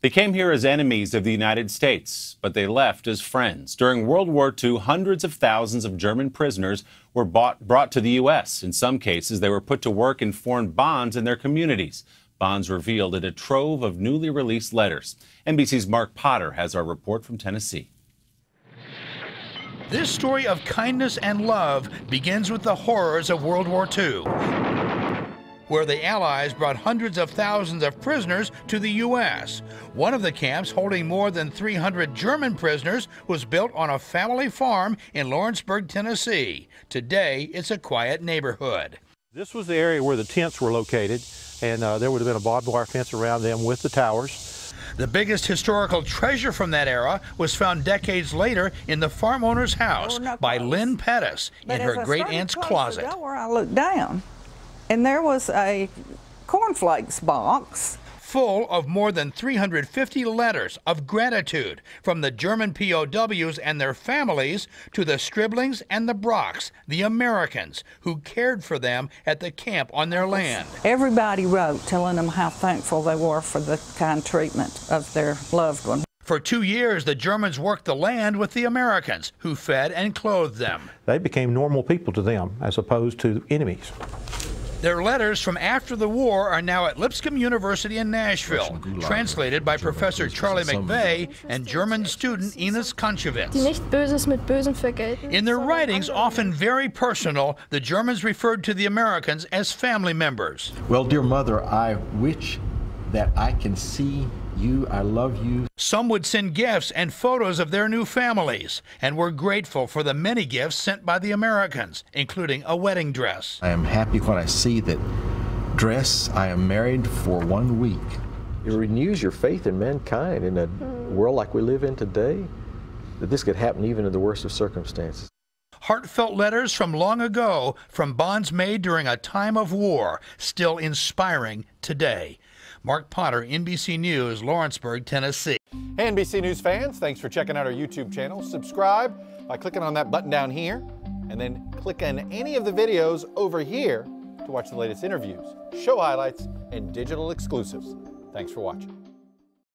They came here as enemies of the United States, but they left as friends. During World War II, hundreds of thousands of German prisoners were brought to the U.S. In some cases, they were put to work and formed bonds in their communities. Bonds revealed in a trove of newly released letters. NBC's Mark Potter has our report from Tennessee. This story of kindness and love begins with the horrors of World War II, where the Allies brought hundreds of thousands of prisoners to the U.S. One of the camps, holding more than 300 German prisoners, was built on a family farm in Lawrenceburg, Tennessee. Today, it's a quiet neighborhood. This was the area where the tents were located, and there would have been a barbed wire fence around them with the towers. The biggest historical treasure from that era was found decades later in the farm owner's house by Lynn Pettis in her great-aunt's closet. I looked down, and there was a cornflakes box full of more than 350 letters of gratitude from the German POWs and their families to the Striblings and the Brocks, the Americans who cared for them at the camp on their land. Everybody wrote telling them how thankful they were for the kind treatment of their loved one. For 2 years, the Germans worked the land with the Americans, who fed and clothed them. They became normal people to them as opposed to enemies. Their letters from after the war are now at Lipscomb University in Nashville, translated by Professor Charlie McVeigh and German student Ines Konchevitz. Die nicht Böses mit Bösem vergelten. In their writings, often very personal, the Germans referred to the Americans as family members. Well, dear mother, I wish that I can see you. I love you. Some would send gifts and photos of their new families and were grateful for the many gifts sent by the Americans, including a wedding dress. I am happy when I see that dress. I am married for 1 week. It renews your faith in mankind in a world like we live in today, that this could happen even in the worst of circumstances. Heartfelt letters from long ago, from bonds made during a time of war, still inspiring today. Mark Potter, NBC News, Lawrenceburg, Tennessee. Hey, NBC News fans, thanks for checking out our YouTube channel. Subscribe by clicking on that button down here, and then click on any of the videos over here to watch the latest interviews, show highlights, and digital exclusives. Thanks for watching.